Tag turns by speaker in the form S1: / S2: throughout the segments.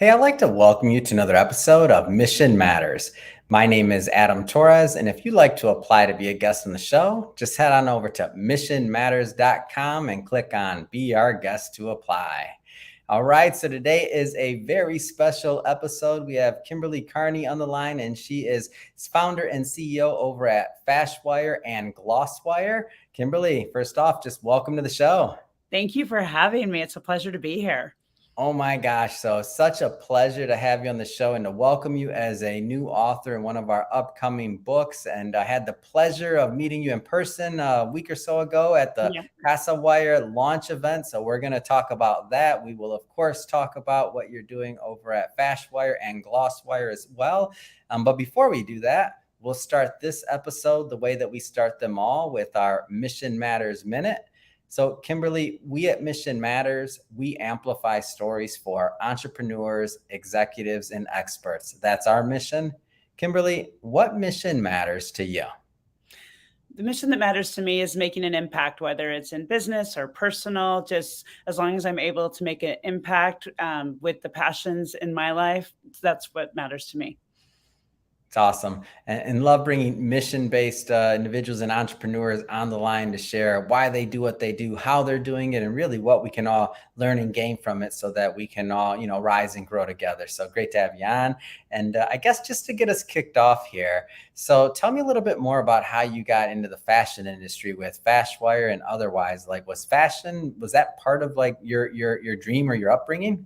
S1: Hey, I'd like to welcome you to another episode of Mission Matters. My name is Adam Torres, and if you'd like to apply to be a guest on the show, just head on over to missionmatters.com and click on Be Our Guest to apply. All right, so today is a very special episode. We have Kimberly Carney on the line, and she is founder and CEO over at Fastware and Glosswire. Kimberly, first off, just welcome to the show.
S2: Thank you for having me. It's a pleasure to be here.
S1: Oh my gosh. So such a pleasure to have you on the show and to welcome you as a new author in one of our upcoming books. And I had the pleasure of meeting you in person a week or so ago at the
S2: Yeah.
S1: Fastwire launch event. So we're going to talk about that. We will, of course, talk about what you're doing over at Fastwire and Glosswire as well. But before we do that, we'll start this episode the way that we start them all with our Mission Matters Minute. So, Kimberly, we at Mission Matters, we amplify stories for entrepreneurs, executives, and experts. That's our mission. Kimberly, what mission matters to you?
S2: The mission that matters to me is making an impact, whether it's in business or personal, just as long as I'm able to make an impact with the passions in my life, that's what matters to me.
S1: It's awesome. And love bringing mission-based individuals and entrepreneurs on the line to share why they do what they do, how they're doing it, and really what we can all learn and gain from it so that we can all, rise and grow together. So great to have you on. And I guess just to get us kicked off here, so tell me a little bit more about how you got into the fashion industry with Fastwire and otherwise. Like, was that part of like your dream or your upbringing?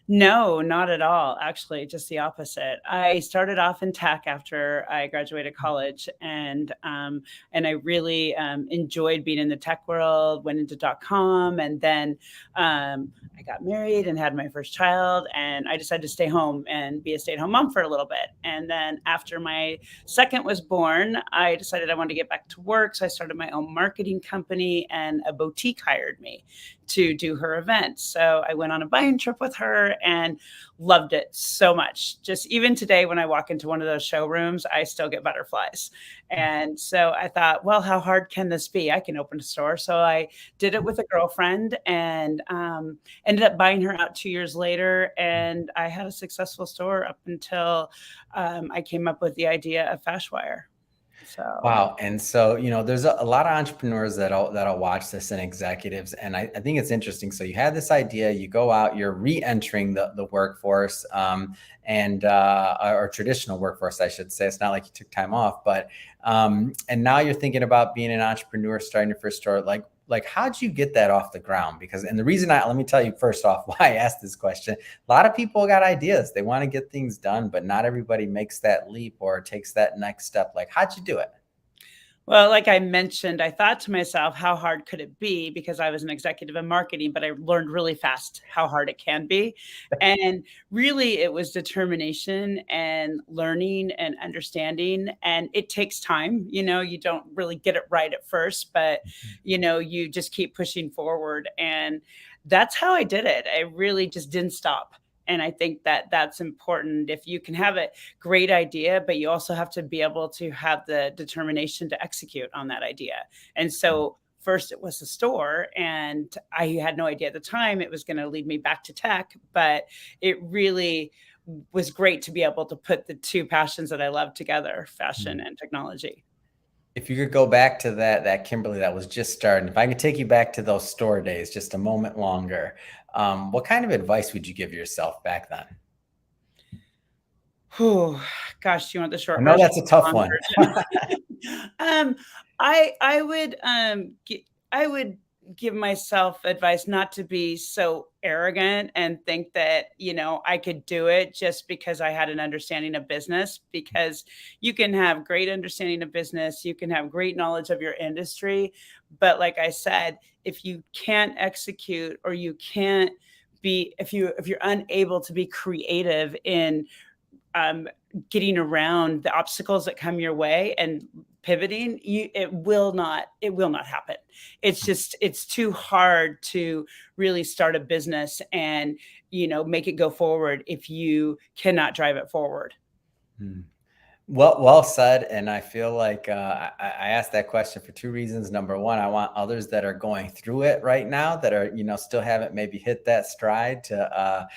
S2: No, not at all. Actually, just the opposite. I started off in tech after I graduated college, and I really enjoyed being in the tech world. Went into .com, and then I got married and had my first child. And I decided to stay home and be a stay-at-home mom for a little bit. And then after my second was born, I decided I wanted to get back to work, so I started my own marketing company, and a boutique hired me to do her event. So I went on a buying trip with her and loved it so much. Just even today, when I walk into one of those showrooms, I still get butterflies. And so I thought, well, how hard can this be? I can open a store. So I did it with a girlfriend and ended up buying her out 2 years later. And I had a successful store up until I came up with the idea of Fastwire. So
S1: Wow. And so, there's a lot of entrepreneurs that'll watch this and executives. And I think it's interesting. So you had this idea, you go out, you're re-entering the workforce, or traditional workforce, I should say. It's not like you took time off, but and now you're thinking about being an entrepreneur, starting your first store. Like how'd you get that off the ground? And the reason let me tell you first off why I asked this question. A lot of people got ideas. They want to get things done, but not everybody makes that leap or takes that next step. Like, how'd you do it?
S2: Well, like I mentioned, I thought to myself, how hard could it be? Because I was an executive in marketing, but I learned really fast how hard it can be. And really, it was determination and learning and understanding. And it takes time. You don't really get it right at first, but, you just keep pushing forward. And that's how I did it. I really just didn't stop. And I think that that's important. If you can have a great idea, but you also have to be able to have the determination to execute on that idea. And so first it was the store, and I had no idea at the time it was going to lead me back to tech, but it really was great to be able to put the two passions that I love together, fashion and technology.
S1: If you could go back to that Kimberly that was just starting, if I could take you back to those store days just a moment longer, what kind of advice would you give yourself back then?
S2: Oh, gosh, do you want the
S1: I
S2: short
S1: know
S2: version?
S1: that's a tough
S2: Long
S1: one.
S2: version? I would give myself advice not to be so arrogant and think that, I could do it just because I had an understanding of business, because you can have great understanding of business, you can have great knowledge of your industry, but like I said, if you can't execute, or you can't be, if you're unable to be creative in getting around the obstacles that come your way and pivoting, it will not happen. It's too hard to really start a business and make it go forward if you cannot drive it forward.
S1: Well said. And I feel like I asked that question for two reasons. Number one, I want others that are going through it right now that are, still haven't maybe hit that stride to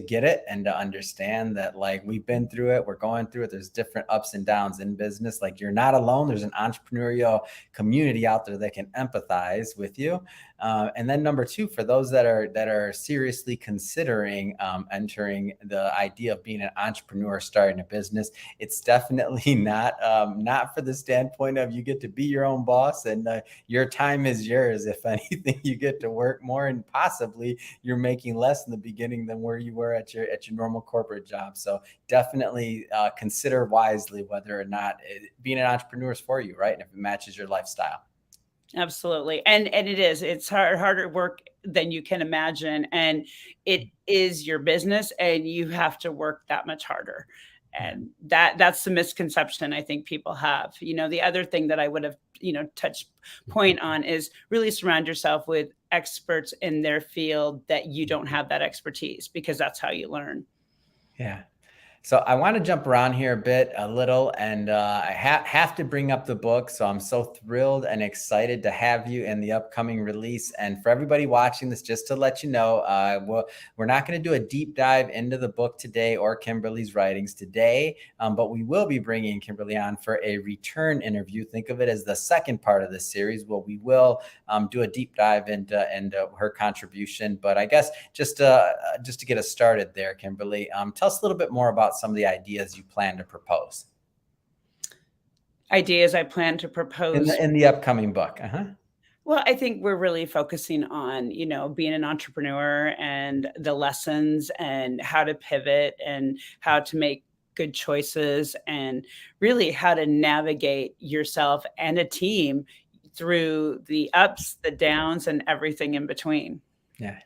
S1: get it and to understand that like we've been through it, we're going through it. There's different ups and downs in business. Like you're not alone. There's an entrepreneurial community out there that can empathize with you. And then number two, for those that are seriously considering entering the idea of being an entrepreneur, starting a business, it's definitely not for the standpoint of you get to be your own boss and your time is yours. If anything, you get to work more, and possibly you're making less in the beginning than where you were at your normal corporate job. So definitely consider wisely whether or not being an entrepreneur is for you, right? And if it matches your lifestyle.
S2: Absolutely. And it's harder work than you can imagine. And it is your business and you have to work that much harder. And that's the misconception I think people have. The other thing that I would have, touched point on is really surround yourself with experts in their field that you don't have that expertise, because that's how you learn.
S1: Yeah. So I want to jump around here a little, and I have to bring up the book. So I'm so thrilled and excited to have you in the upcoming release. And for everybody watching this, just to let you know, we're not going to do a deep dive into the book today or Kimberly's writings today, but we will be bringing Kimberly on for a return interview. Think of it as the second part of this series, where we will do a deep dive into her contribution. But I guess just to get us started there, Kimberly, tell us a little bit more about some of the ideas you plan to propose.
S2: Ideas I plan to propose
S1: in the upcoming book.
S2: Well, I think we're really focusing on, being an entrepreneur and the lessons and how to pivot and how to make good choices and really how to navigate yourself and a team through the ups, the downs, and everything in between.
S1: Yeah.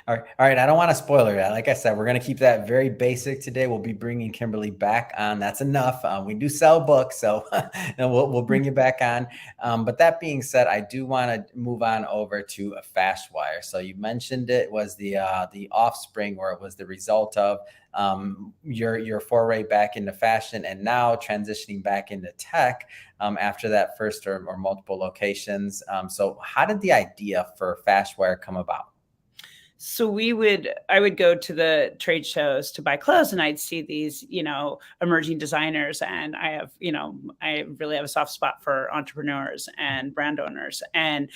S1: All right. I don't want to spoil her. Like I said, we're going to keep that very basic today. We'll be bringing Kimberly back on. That's enough. We do sell books, so we'll bring you back on. But that being said, I do want to move on over to a Fastwire. So you mentioned it was the offspring, or it was the result of your foray back into fashion, and now transitioning back into tech after that first or multiple locations. So how did the idea for Fastwire come about?
S2: So I would go to the trade shows to buy clothes, and I'd see these, emerging designers. And I really have a soft spot for entrepreneurs and brand owners. And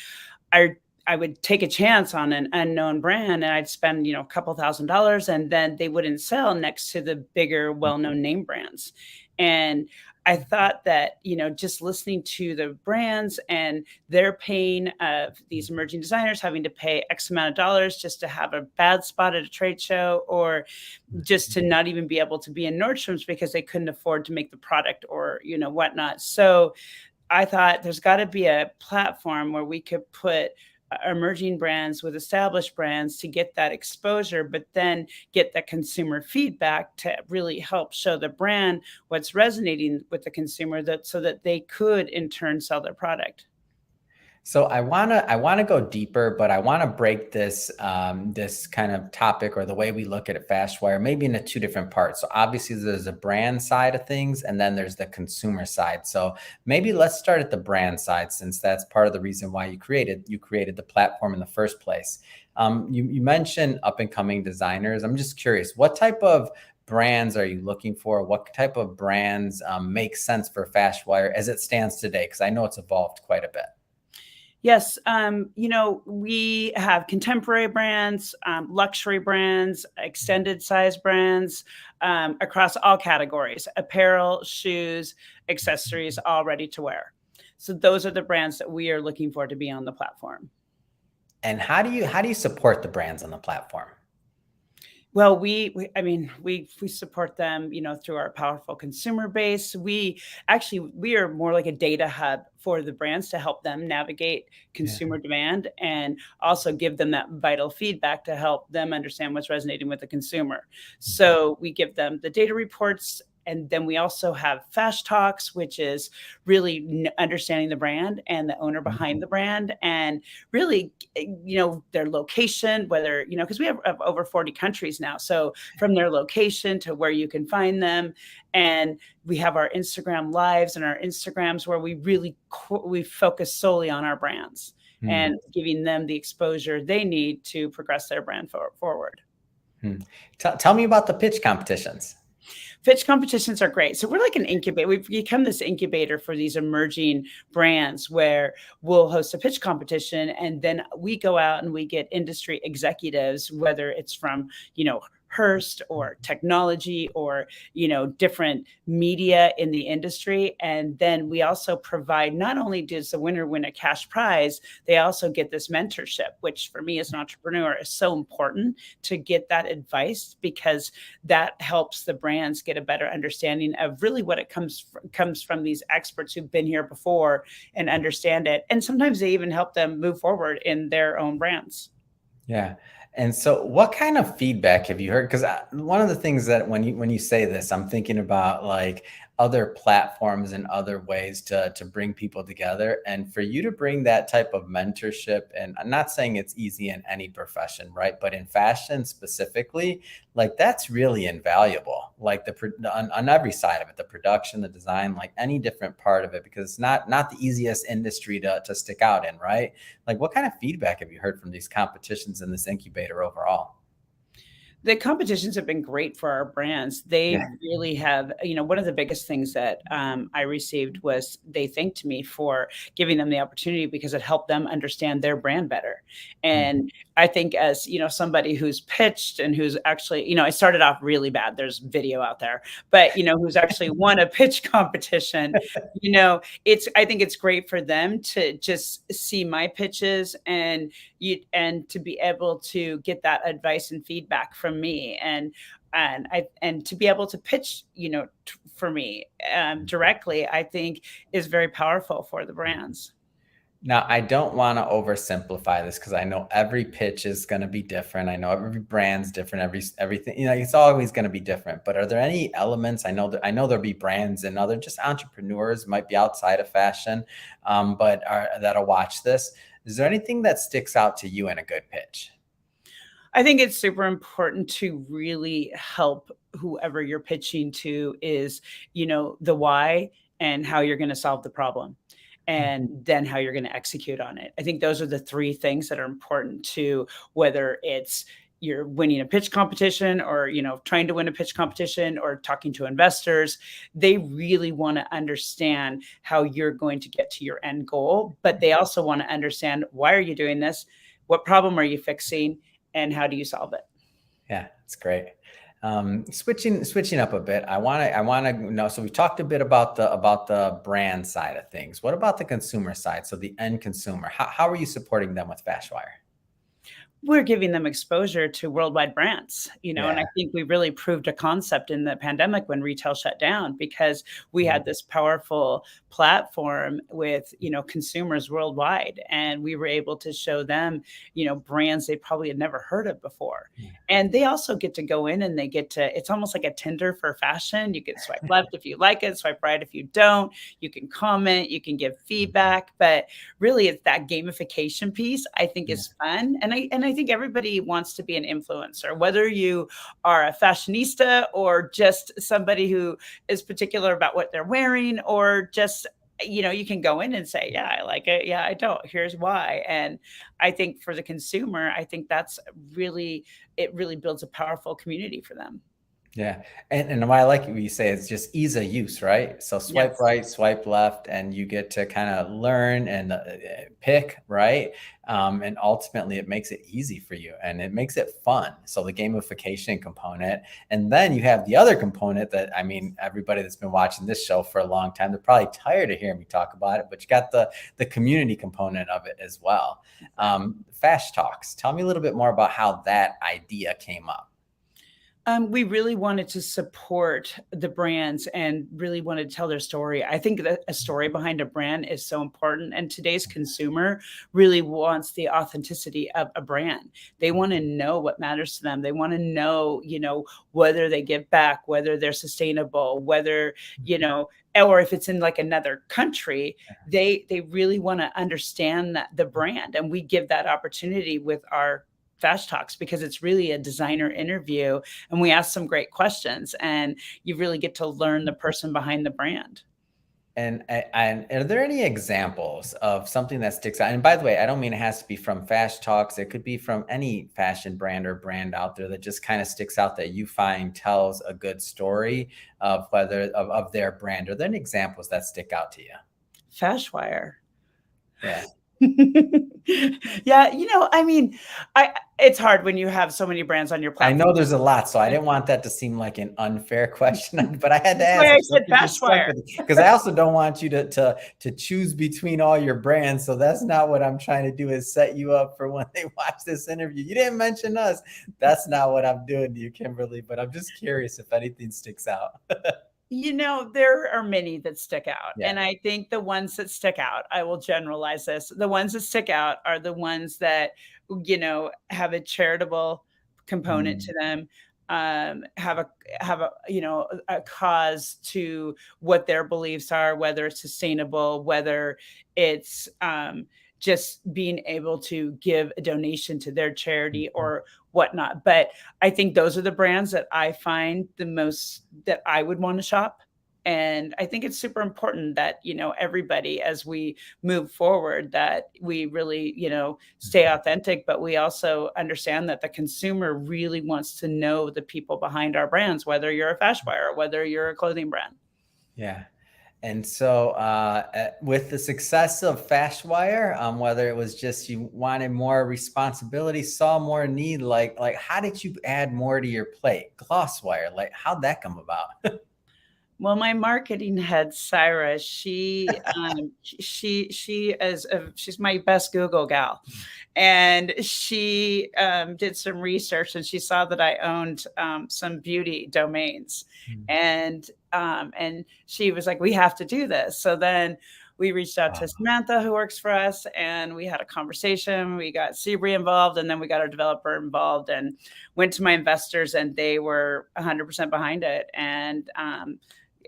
S2: I would take a chance on an unknown brand, and I'd spend, a couple $1,000s, and then they wouldn't sell next to the bigger, well-known name brands. And I thought that, just listening to the brands and their pain of these emerging designers having to pay X amount of dollars just to have a bad spot at a trade show, or just to not even be able to be in Nordstrom's because they couldn't afford to make the product, or, whatnot. So I thought there's got to be a platform where we could put emerging brands with established brands to get that exposure, but then get the consumer feedback to really help show the brand what's resonating with the consumer, so that they could in turn sell their product.
S1: So I wanna go deeper, but I want to break this this kind of topic, or the way we look at it, Fastwire, maybe into two different parts. So obviously there's a brand side of things, and then there's the consumer side. So maybe let's start at the brand side, since that's part of the reason why you created the platform in the first place. You mentioned up and coming designers. I'm just curious, what type of brands are you looking for? What type of brands make sense for Fastwire as it stands today? Because I know it's evolved quite a bit.
S2: Yes, we have contemporary brands, luxury brands, extended size brands, across all categories: apparel, shoes, accessories, all ready to wear. So those are the brands that we are looking for to be on the platform.
S1: And how do you support the brands on the platform?
S2: Well, I mean, we support them, through our powerful consumer base. We are more like a data hub for the brands to help them navigate consumer demand, and also give them that vital feedback to help them understand what's resonating with the consumer. So we give them the data reports And then we also have Fast Talks, which is really understanding the brand and the owner behind the brand, and really, their location, whether, because we have over 40 countries now. So from their location to where you can find them. And we have our Instagram lives and our Instagrams where we focus solely on our brands and giving them the exposure they need to progress their brand forward.
S1: Tell me about the pitch competitions.
S2: Pitch competitions are great. So we're like an incubator. We've become this incubator for these emerging brands where we'll host a pitch competition, and then we go out and we get industry executives, whether it's from, Hearst or technology or, different media in the industry. And then we also provide, not only does the winner win a cash prize, they also get this mentorship, which for me as an entrepreneur is so important to get that advice, because that helps the brands get a better understanding of really what it comes from these experts who've been here before and understand it. And sometimes they even help them move forward in their own brands.
S1: Yeah. And so what kind of feedback have you heard? Because one of the things that when you say this, I'm thinking about like other platforms and other ways to bring people together. And for you to bring that type of mentorship, and I'm not saying it's easy in any profession, right? But in fashion specifically, like that's really invaluable. Like on every side of it, the production, the design, like any different part of it, because it's not the easiest industry to stick out in, right? Like what kind of feedback have you heard from these competitions in this incubator overall?
S2: The competitions have been great for our brands. They really have, one of the biggest things that I received was they thanked me for giving them the opportunity because it helped them understand their brand better. And I think as, somebody who's pitched and who's actually, I started off really bad. There's video out there, but, who's actually won a pitch competition, I think it's great for them to just see my pitches and to be able to get that advice and feedback from me, and to be able to pitch, for me directly, I think is very powerful for the brands.
S1: Now, I don't want to oversimplify this because I know every pitch is going to be different. I know every brand's different. Everything, it's always going to be different. But are there any elements? I know there'll be brands and other just entrepreneurs might be outside of fashion, that'll watch this. Is there anything that sticks out to you in a good pitch?
S2: I think it's super important to really help whoever you're pitching to is, the why and how you're going to solve the problem, and then how you're going to execute on it. I think those are the three things that are important to whether it's you're winning a pitch competition or, trying to win a pitch competition or talking to investors. They really want to understand how you're going to get to your end goal, but they also want to understand, why are you doing this? What problem are you fixing? And how do you solve it?
S1: Yeah, it's great. Switching up a bit, I want to know. So we talked a bit about the brand side of things. What about the consumer side? So the end consumer, how are you supporting them with Fastware?
S2: We're giving them exposure to worldwide brands, and I think we really proved a concept in the pandemic when retail shut down, because we had this powerful platform with, consumers worldwide, and we were able to show them, brands they probably had never heard of before. And they also get to go in and it's almost like a Tinder for fashion. You can swipe left if you like it, swipe right if you don't. You can comment, you can give feedback, but really it's that gamification piece I think is fun. And I think everybody wants to be an influencer, whether you are a fashionista or just somebody who is particular about what they're wearing, or just, you can go in and say, yeah, I like it. Yeah, I don't. Here's why. And I think for the consumer, I think it really builds a powerful community for them.
S1: Yeah. And what I like what you say is just ease of use, right? So swipe right, swipe left, and you get to kind of learn and pick, right? And ultimately it makes it easy for you and it makes it fun. So the gamification component, and then you have the other component that, I mean, everybody that's been watching this show for a long time, they're probably tired of hearing me talk about it, but you got the community component of it as well. Fast Talks, tell me a little bit more about how that idea came up.
S2: We really wanted to support the brands and really wanted to tell their story. I think that a story behind a brand is so important. And today's consumer really wants the authenticity of a brand. They want to know what matters to them. They want to know, whether they give back, whether they're sustainable, whether, or if it's in like another country, they really want to understand that the brand. And we give that opportunity with our Fast Talks because it's really a designer interview and we ask some great questions and you really get to learn the person behind the brand.
S1: And are there any examples of something that sticks out? And by the way, I don't mean it has to be from Fast Talks. It could be from any fashion brand or brand out there that just kind of sticks out that you find tells a good story of of their brand. Are there any examples that stick out to you?
S2: Fastware.
S1: Yeah.
S2: Yeah, it's hard when you have so many brands on your platform.
S1: I know there's a lot, so I didn't want that to seem like an unfair question, but I had to ask.
S2: I said Fastware
S1: because I also don't want you to choose between all your brands. So that's not what I'm trying to do. Is set you up for when they watch this interview. You didn't mention us. That's not what I'm doing to you, Kimberly. But I'm just curious if anything sticks out.
S2: There are many that stick out.
S1: Yeah.
S2: And I think the ones that stick out, I will generalize this. The ones that stick out are the ones that, have a charitable component to them, have a cause to what their beliefs are, whether it's sustainable, whether it's just being able to give a donation to their charity or whatnot. But I think those are the brands that I find the most that I would want to shop. And I think it's super important that, everybody, as we move forward, that we really, stay authentic, but we also understand that the consumer really wants to know the people behind our brands, whether you're a fashion buyer, whether you're a clothing brand.
S1: Yeah. And so with the success of Fastwire, whether it was just you wanted more responsibility, saw more need, like how did you add more to your plate? Glosswire, like how'd that come about?
S2: Well, my marketing head, Syra, she's my best Google gal, and she did some research and she saw that I owned some beauty domains, and she was like, "We have to do this." So then we reached out to Samantha, who works for us, and we had a conversation. We got Sebri involved, and then we got our developer involved, and went to my investors, and they were 100% behind it, and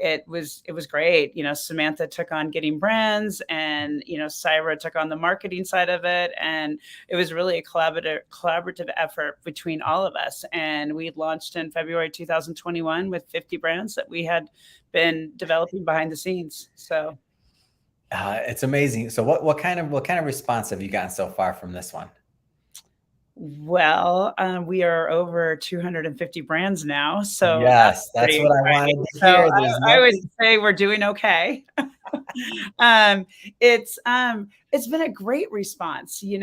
S2: it was great. Samantha took on getting brands and, Syra took on the marketing side of it. And it was really a collaborative effort between all of us. And we launched in February 2021 with 50 brands that we had been developing behind the scenes. So
S1: it's amazing. So what kind of response have you gotten so far from this one?
S2: Well, we are over 250 brands now. So
S1: yes, that's what I wanted to hear.
S2: So I would say we're doing okay. It's been a great response. We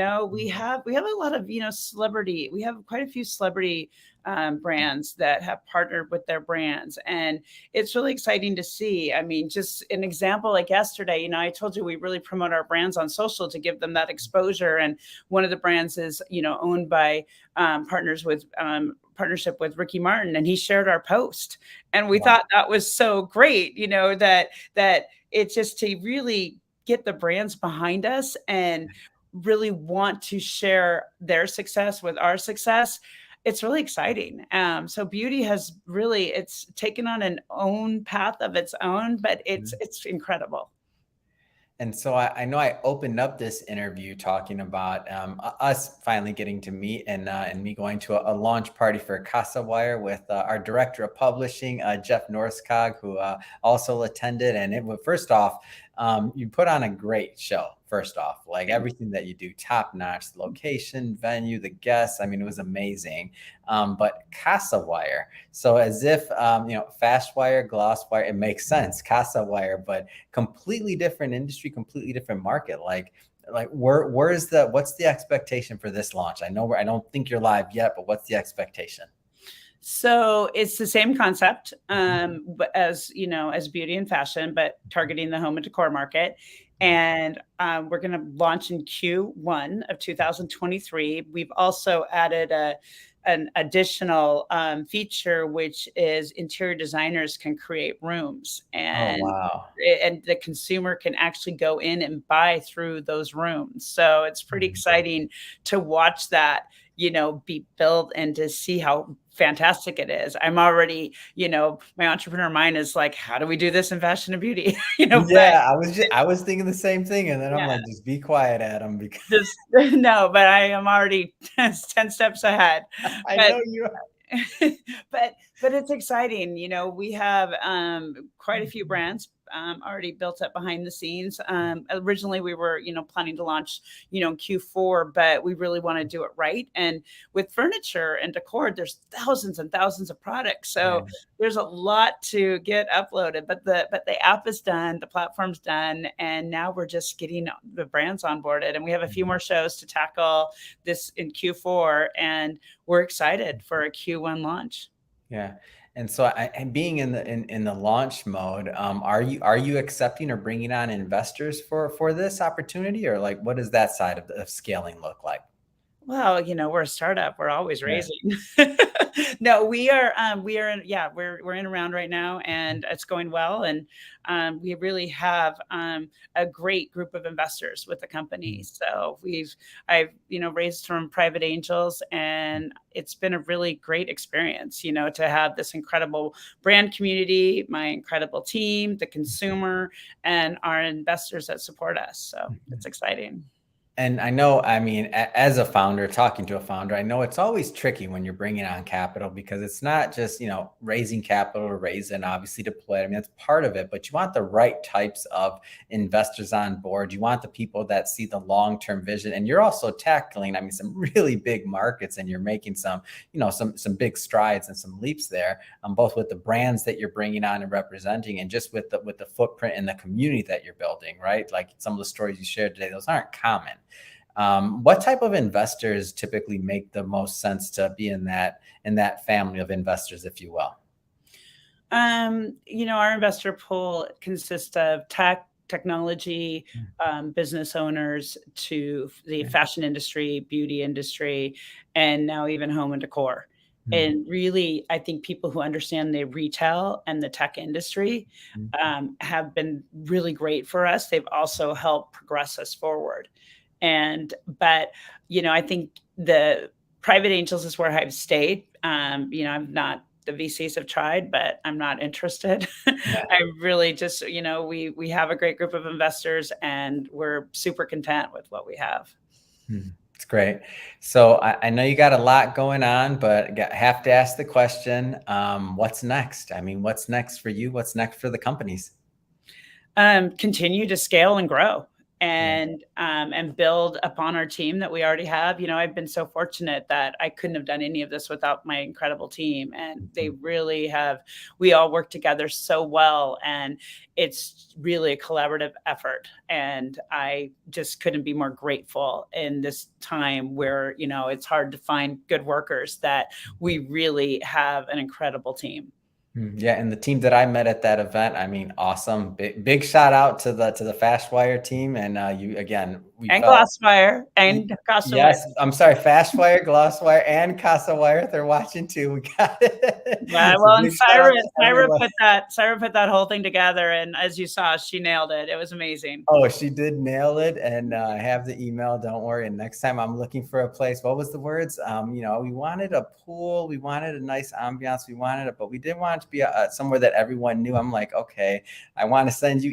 S2: have a lot of, celebrity. We have quite a few celebrity brands that have partnered with their brands. And it's really exciting to see. I mean, just an example, like yesterday, I told you we really promote our brands on social to give them that exposure. And one of the brands is, owned by partnership with Ricky Martin, and he shared our post. And we thought that was so great, that it's just to really get the brands behind us and really want to share their success with our success. It's really exciting. So beauty has really, it's taken on an own path of its own, but it's incredible.
S1: And so I know I opened up this interview talking about us finally getting to meet and me going to a launch party for Casawire with our director of publishing, Jeff Norskog, who also attended. And first off, you put on a great show. First off, like everything that you do, top notch, the location, venue, the guests. I mean, it was amazing. But Casawire, so as if, Fastwire, Glosswire, it makes sense, Casawire, but completely different industry, completely different market. Like what's the expectation for this launch? I don't think you're live yet, but what's the expectation?
S2: So it's the same concept but as beauty and fashion, but targeting the home and decor market. And we're going to launch in Q1 of 2023. We've also added an additional feature, which is interior designers can create rooms,
S1: Oh, wow.
S2: and the consumer can actually go in and buy through those rooms. So it's pretty
S1: Mhm.
S2: exciting to watch that, be built and to see how fantastic it is. I'm already, my entrepreneur mind is like, how do we do this in fashion and beauty? But
S1: Yeah, I was thinking the same thing, and then I'm
S2: yeah,
S1: like, just be quiet, Adam, because
S2: just no, but I am already 10 steps ahead.
S1: I
S2: But
S1: know you.
S2: but it's exciting. We have quite a few brands already built up behind the scenes. Originally, we were planning to launch in Q4, but we really want to do it right. And with furniture and decor, there's thousands and thousands of products,
S1: Yeah.
S2: so there's a lot to get uploaded. But the app is done, the platform's done, and now we're just getting the brands onboarded. And we have a few more shows to tackle this in Q4, and we're excited for a Q1 launch.
S1: Yeah. And so and being in the launch mode, are you accepting or bringing on investors for this opportunity, or like what does that side of scaling look like?
S2: Well, we're a startup. We're always
S1: Yeah.
S2: raising. No, we are in, yeah, we're in a round right now, and it's going well. And we really have a great group of investors with the company.
S1: Mhm.
S2: So I've raised from private angels, and it's been a really great experience, to have this incredible brand community, my incredible team, the consumer, and our investors that support us. So it's exciting.
S1: And I know, I mean, as a founder, talking to a founder, I know it's always tricky when you're bringing on capital because it's not just, raising capital to raise and obviously deploy it. I mean, that's part of it, but you want the right types of investors on board. You want the people that see the long-term vision, and you're also tackling, I mean, some really big markets, and you're making some, some big strides and some leaps there, both with the brands that you're bringing on and representing, and just with the footprint and the community that you're building, right? Like some of the stories you shared today, those aren't common. What type of investors typically make the most sense to be in that family of investors, if you will?
S2: Our investor pool consists of technology, business owners to the
S1: Yeah.
S2: fashion industry, beauty industry, and now even home and decor.
S1: Mhm.
S2: And really, I think people who understand the retail and the tech industry
S1: Mhm.
S2: have been really great for us. They've also helped progress us forward. But I think the private angels is where I've stayed. I'm not, the VCs have tried, but I'm not interested.
S1: Yeah.
S2: I really just, we have a great group of investors, and we're super content with what we have.
S1: It's great. So I know you got a lot going on, but have to ask the question, what's next? I mean, what's next for you? What's next for the companies?
S2: Continue to scale and grow,
S1: Yeah.
S2: and build upon our team that we already have. I've been so fortunate that I couldn't have done any of this without my incredible team, and they
S1: Mhm.
S2: really have. We all work together so well, and it's really a collaborative effort. And I just couldn't be more grateful in this time where it's hard to find good workers. That we really have an incredible team.
S1: Yeah, and the team that I met at that event, I mean, awesome. Big shout out to the Fastwire team, and you again, we
S2: And
S1: felt.
S2: Glassfire
S1: Y-
S2: and Castaway.
S1: Yes, I'm sorry, Fastwire, Glosswire, and Casawire, if they're watching too. We got it.
S2: Yeah,
S1: So
S2: well, and
S1: big shout out to
S2: Syra
S1: everyone.
S2: put that whole thing together, and as you saw, she nailed it. It was amazing.
S1: Oh, she did nail it, and I have the email. Don't worry. And next time I'm looking for a place, what was the words? We wanted a pool, we wanted a nice ambiance, we wanted it, but we didn't want it to be somewhere that everyone knew. I'm like, okay, I want to send you